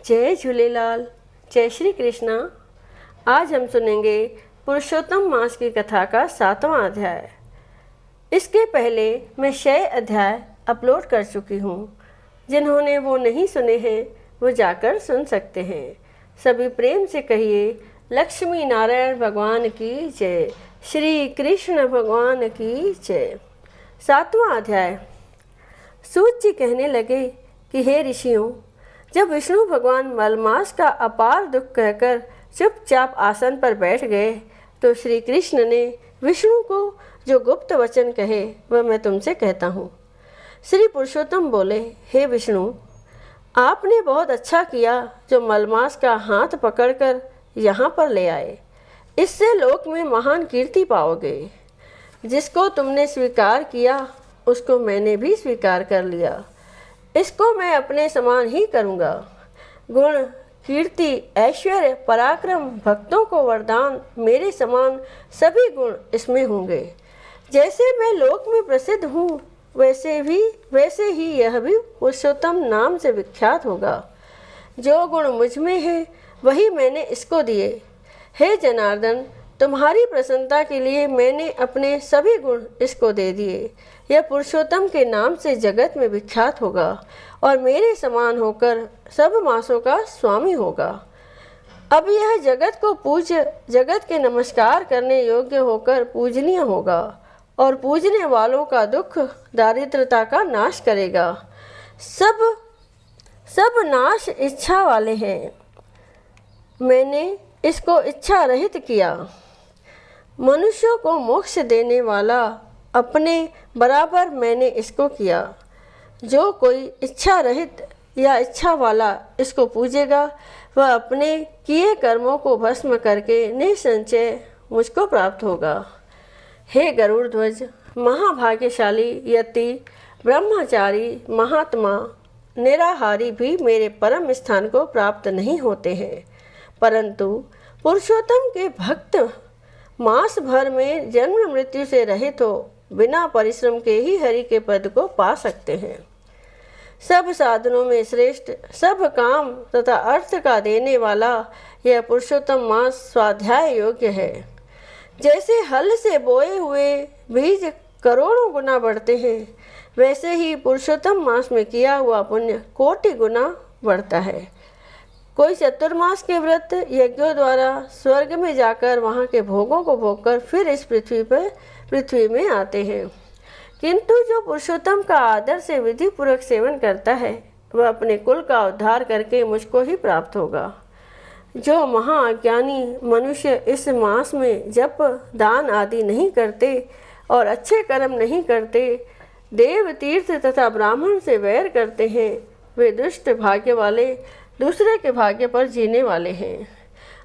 जय झूलेलाल, जय श्री कृष्णा। आज हम सुनेंगे पुरुषोत्तम मास की कथा का 7वां अध्याय। इसके पहले मैं 6 अध्याय अपलोड कर चुकी हूँ। जिन्होंने वो नहीं सुने हैं वो जाकर सुन सकते हैं। सभी प्रेम से कहिए लक्ष्मी नारायण भगवान की जय, श्री कृष्ण भगवान की जय। 7वां अध्याय। सूत जी कहने लगे कि हे ऋषियों, जब विष्णु भगवान मलमास का अपार दुख कहकर चुपचाप आसन पर बैठ गए तो श्री कृष्ण ने विष्णु को जो गुप्त वचन कहे वह मैं तुमसे कहता हूँ। श्री पुरुषोत्तम बोले, हे विष्णु, आपने बहुत अच्छा किया जो मलमास का हाथ पकड़कर यहाँ पर ले आए। इससे लोक में महान कीर्ति पाओगे। जिसको तुमने स्वीकार किया उसको मैंने भी स्वीकार कर लिया। इसको मैं अपने समान ही करूँगा। गुण, कीर्ति, ऐश्वर्य, पराक्रम, भक्तों को वरदान, मेरे समान सभी गुण इसमें होंगे। जैसे मैं लोक में प्रसिद्ध हूँ वैसे ही यह भी पुरुषोत्तम नाम से विख्यात होगा। जो गुण मुझ में है वही मैंने इसको दिए। हे जनार्दन, तुम्हारी प्रसन्नता के लिए मैंने अपने सभी गुण इसको दे दिए। यह पुरुषोत्तम के नाम से जगत में विख्यात होगा और मेरे समान होकर सब मासों का स्वामी होगा। अब यह जगत को जगत के नमस्कार करने योग्य होकर पूजनीय होगा और पूजने वालों का दुख दारिद्रता का नाश करेगा। सब नाश इच्छा वाले हैं। मैंने इसको इच्छा रहित किया। मनुष्यों को मोक्ष देने वाला अपने बराबर मैंने इसको किया। जो कोई इच्छा रहित या इच्छा वाला इसको पूजेगा वह अपने किए कर्मों को भस्म करके निसंचय मुझको प्राप्त होगा। हे गरुड़ ध्वज, महाभाग्यशाली यति, ब्रह्मचारी, महात्मा, निराहारी भी मेरे परम स्थान को प्राप्त नहीं होते हैं, परंतु पुरुषोत्तम के भक्त मास भर में जन्म मृत्यु से रहित हो बिना परिश्रम के ही हरि के पद को पा सकते हैं। सब साधनों में श्रेष्ठ, सब काम तथा अर्थ का देने वाला यह पुरुषोत्तम मास स्वाध्याय योग्य है। जैसे हल से बोए हुए बीज करोड़ों गुना बढ़ते हैं, वैसे ही पुरुषोत्तम मास में किया हुआ पुण्य कोटि गुना बढ़ता है। कोई चतुर्मास के व्रत यज्ञों द्वारा स्वर्ग में जाकर वहाँ के भोगों को भोगकर फिर इस पृथ्वी में आते हैं, किंतु जो पुरुषोत्तम का आदर से विधि पूर्वक सेवन करता है वह अपने कुल का उद्धार करके मुझको ही प्राप्त होगा। जो महाअज्ञानी मनुष्य इस मास में जप, दान आदि नहीं करते और अच्छे कर्म नहीं करते, देव, तीर्थ तथा ब्राह्मण से वैर करते हैं, वे दुष्ट भाग्य वाले दूसरे के भाग्य पर जीने वाले हैं।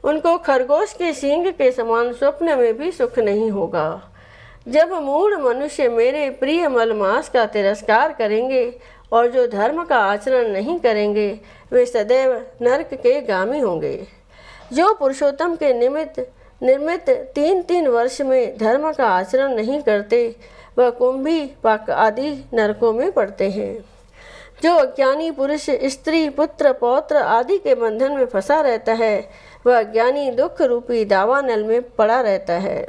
उनको खरगोश के सींग के समान स्वप्न में भी सुख नहीं होगा। जब मूढ़ मनुष्य मेरे प्रिय मलमास का तिरस्कार करेंगे और जो धर्म का आचरण नहीं करेंगे वे सदैव नरक के गामी होंगे। जो पुरुषोत्तम के निर्मित 3-3 वर्ष में धर्म का आचरण नहीं करते वह कुंभी पाक आदि नरकों में पड़ते हैं। जो अज्ञानी पुरुष स्त्री, पुत्र, पौत्र आदि के बंधन में फंसा रहता है वह अज्ञानी दुख रूपी दावानल में पड़ा रहता है।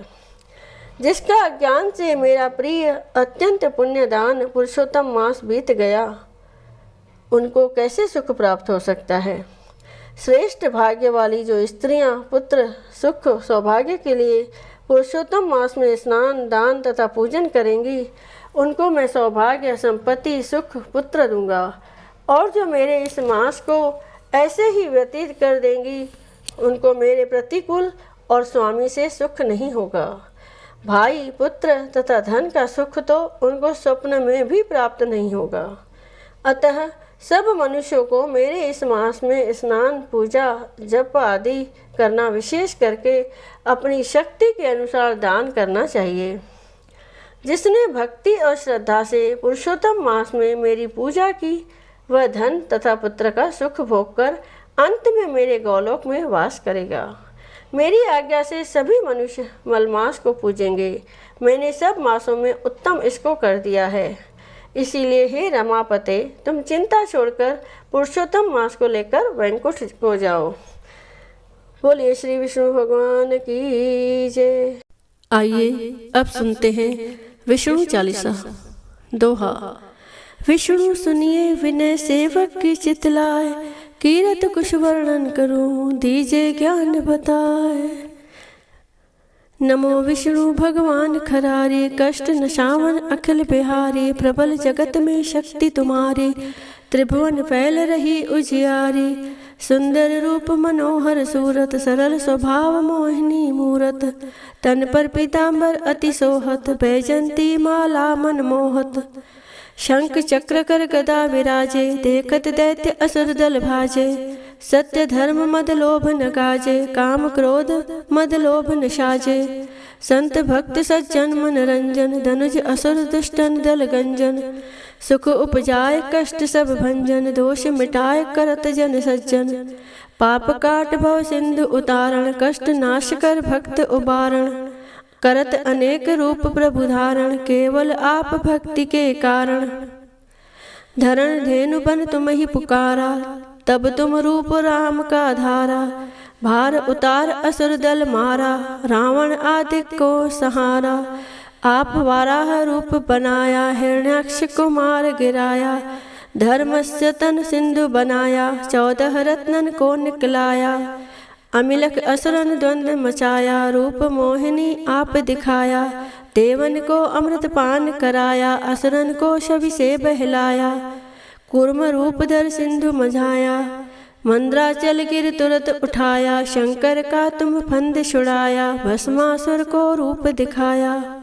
जिसका अज्ञान से मेरा प्रिय अत्यंत पुण्यदान पुरुषोत्तम मास बीत गया, उनको कैसे सुख प्राप्त हो सकता है। श्रेष्ठ भाग्य वाली जो स्त्रियां पुत्र, सुख, सौभाग्य के लिए पुरुषोत्तम मास में स्नान, दान तथा पूजन करेंगी उनको मैं सौभाग्य, संपत्ति, सुख, पुत्र दूंगा। और जो मेरे इस मास को ऐसे ही व्यतीत कर देंगी उनको मेरे प्रतिकूल और स्वामी से सुख नहीं होगा। भाई, पुत्र तथा धन का सुख तो उनको स्वप्न में भी प्राप्त नहीं होगा। अतः सब मनुष्यों को मेरे इस मास में स्नान, पूजा, जप आदि करना, विशेष करके अपनी शक्ति के अनुसार दान करना चाहिए। जिसने भक्ति और श्रद्धा से पुरुषोत्तम मास में मेरी पूजा की वह धन तथा पुत्र का सुख भोगकर अंत में मेरे गौलोक में वास करेगा। मेरी आज्ञा से सभी मनुष्य मलमास को पूजेंगे। मैंने सब मासों में उत्तम इसको कर दिया है। इसीलिए हे रमापते, तुम चिंता छोड़कर पुरुषोत्तम मास को लेकर वैकुंठ को जाओ। बोलिए श्री विष्णु भगवान की जय। आइए अब सुनते हैं विष्णु चालीसा। दोहा। विष्णु सुनिए विनय सेवक की चितलाए, कीरत कुछ वर्णन करूं दीजे ज्ञान बताए। नमो विष्णु भगवान खरारी, कष्ट नशावन अखिल बिहारी। प्रबल जगत में शक्ति तुम्हारी, त्रिभुवन फैल रही उजियारी। सुंदर रूप मनोहर सूरत, सरल स्वभाव मोहिनी मूरत। तन पर पीतांबर अति सोहत, बैजंती माला मन मोहत। शंख चक्र कर गदा विराजे, देखत दैत्य असुर दल भाजे। सत्य धर्म मद लोभ न गाजे, काम क्रोध मद लोभ न साजे। संत भक्त सज्जन मन रंजन, धनुज असुर दुष्टन दल गंजन। सुख उपजाए कष्ट सब भंजन, दोष मिटाए करत जन सज्जन। पाप काट भव सिंधु उतारण, कष्ट नाश कर भक्त उबारण। करत अनेक रूप प्रभु धारण, केवल आप भक्ति के कारण। धरण धेनु बन तुम ही पुकारा, तब तुम रूप राम का धारा। भार उतार असुर दल मारा, रावण आदि को सहारा। आप वाराह रूप बनाया, हिरण्याक्ष को मार गिराया। धर्मस्य तन सिंधु बनाया, 14 रत्नन को निकलाया। अमिलक असुरन द्वंद्व मचाया, रूप मोहिनी आप दिखाया। देवन को अमृत पान कराया, असुरन को छवि से बहलाया। कूर्म रूप धर सिंधु मझाया, मंद्राचल गिर तुरत उठाया। शंकर का तुम फंद छुड़ाया, भस्मासुर को रूप दिखाया।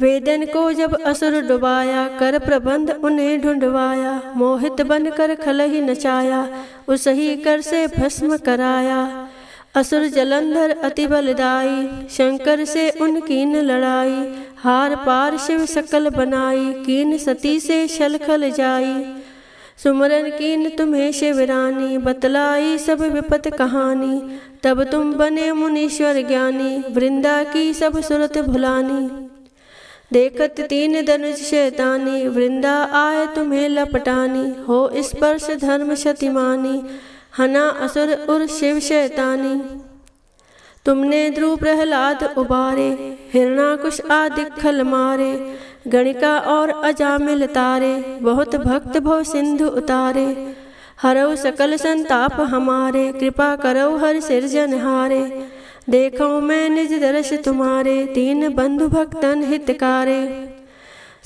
वेदन को जब असुर डुबाया, कर प्रबंध उन्हें ढूंढवाया। मोहित बन कर खलहि नचाया, उसही कर से भस्म कराया। असुर जलंधर अति बलदाई, शंकर से उनकीन लड़ाई। हार पार शिव सकल बनाई, कीन सती से छल खल जाई। सुमरन कीन तुम्हें शिवरानी, बतलाई सब विपत कहानी। तब तुम बने मुनीश्वर ज्ञानी, वृंदा की सब सुरत भुलानी। देखत तीन धनुष शैतानी, वृंदा आए तुम्हें लपटानी। हो स्पर्श धर्म शतिमानी, हना असुर उर शिव शैतानी। तुमने ध्रुव प्रहलाद उबारे, हिरणाकुश आदि खल मारे। गणिका और अजामिल तारे, बहुत भक्त भव सिंधु उतारे। हरौ सकल संताप हमारे, कृपा करौ हर सिरजनहारे। देखो मैं निज दर्श तुम्हारे, दीन बंधु भक्तन हितकारे।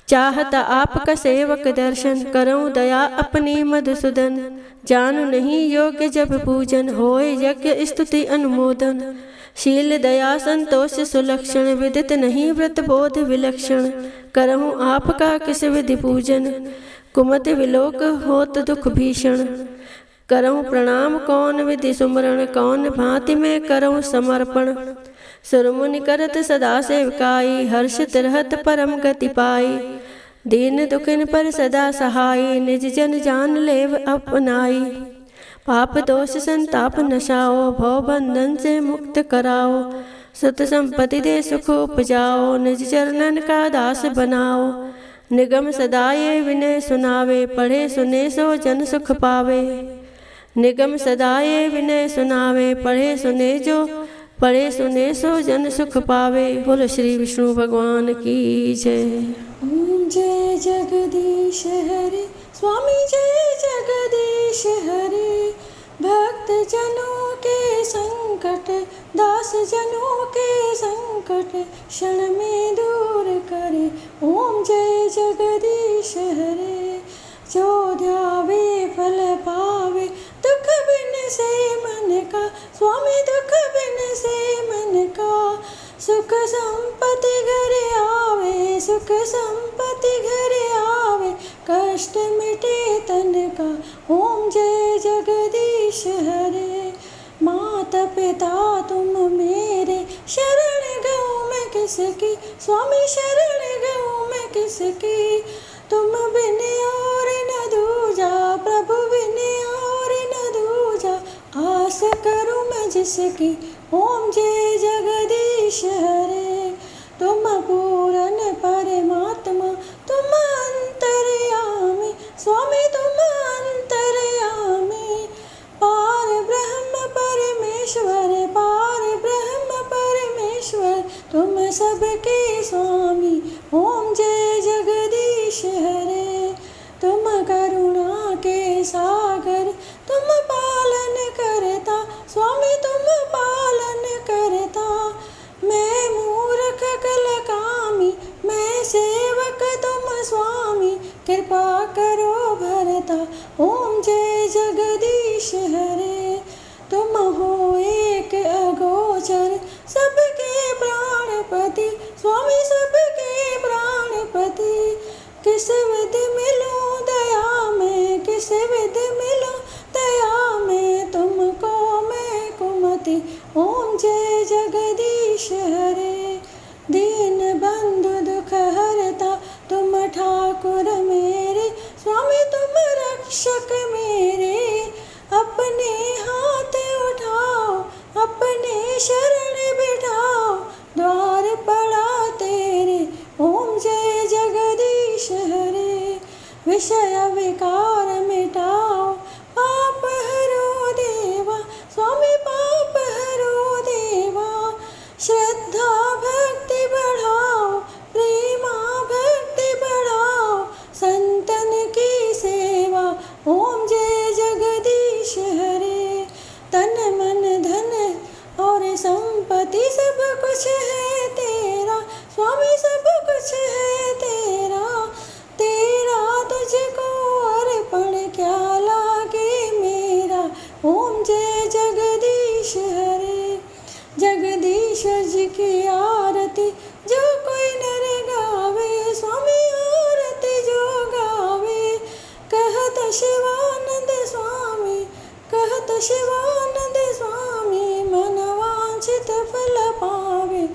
चाहता आपका सेवक दर्शन, करऊं दया अपनी मधुसूदन। जानु नहीं योग्य जब पूजन, होए यज्ञ स्तुति अनुमोदन। शील दया संतोष सुलक्षण, विदित नहीं व्रत बोध विलक्षण। करहूं आपका किस विधि पूजन, कुमति विलोक होत दुख भीषण। करऊं प्रणाम कौन विधि सुमरण, कौन भांति में करऊं समर्पण। सुरमुनि करत सदा सेवकाई, हर्षित रहत परम गति पाई। दीन दुखिन पर सदा सहाई, निज जन जान लेव अपनाई। पाप दोष संताप नशाओ, भव बंधन से मुक्त कराओ। सुत संपत्ति दे सुख उपजाओ, निज चरणन का दास बनाओ। निगम सदा ये विनय सुनावे, पढ़े सुने सो जन सुख पावे। निगम सदा ये विनय सुनावे, पढ़े सुने सो जन सुख पावे। बोलो श्री विष्णु भगवान की जय। जय जगदीश हरे, स्वामी जय जगदीश हरे। भक्त जनों के संकट, दास जनों के संकट, क्षण में दूर करे। ओम जय जगदीश हरे। जो ध्यावे फल पावे, दुख बिन से मन का। स्वामी दुख बिन से मन का। सुख संपत्ति घर आवे, सुख संपत्ति घर आवे। कष्ट मिटे तन का। ओम जय जगदीश हरे। माता पिता तुम मेरे, शरण गऊँ मैं किसकी। स्वामी शरण गऊँ मैं किसकी। तुम बिन और न दूजा, प्रभु बिन और न दूजा। आस करूँ मैं जिसकी। ओम जय जगदीश हरे। तुम पूर्ण परमात्मा, तुम अंतर्यामी। स्वामी तुम अंतर्यामी। स्वामी तुम पालन करता। मैं मूर्ख कलकामी, मैं सेवक तुम स्वामी, कृपा करो भरता। ओम जय जगदीश हरे। तुम हो एक अगोचर, सबके प्राणपति, स्वामी सबके प्राणपति। किस विध मिलूं दया में, किस विध मिलूं दया में, तुमको मैं कुमति। ओम जय जगदीश हरे। दीन बंधु दुख हरता, तुम ठाकुर मेरे, स्वामी तुम रक्षक मेरे। अपने हाथ उठाओ, अपने शरण बिठाओ, द्वार पड़ा तेरे। ओम जय जगदीश हरे। विषय विकार मिटाओ, पाप हरो देवा, स्वामी पाप हरो देवा। श्रद्धा भक्ति बढ़ाओ, प्रेमा भक्ति बढ़ाओ, संतन की सेवा। ओम जय जगदीश हरे। तन मन धन और संपत्ति सब कुछ है तेरा, स्वामी सब कुछ है तेरा। तेरा तुझको अर्पण क्या लागे मेरा। ओम जय जगदीश हरे। जगदीश्वर जी की आरती जो कोई नर गावे, स्वामी आरती जो गावे। कहत शिवानंद स्वामी, कहत शिवानंद स्वामी, मन वांछित फल पावे।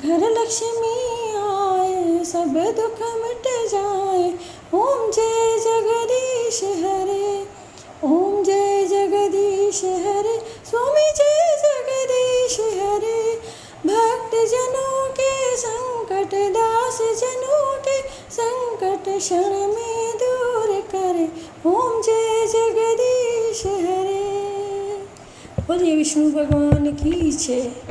घर लक्ष्मी आए, सब दुख मिट जाए। ओम जय जगदीश हरे। ओम जय जगदीश हरे, स्वामी जय जगदीश हरे। भक्त जनों के संकट, दास जनों के संकट, क्षण में दूर करे। ओम जय जगदीश हरे। बोलिए विष्णु भगवान की जय।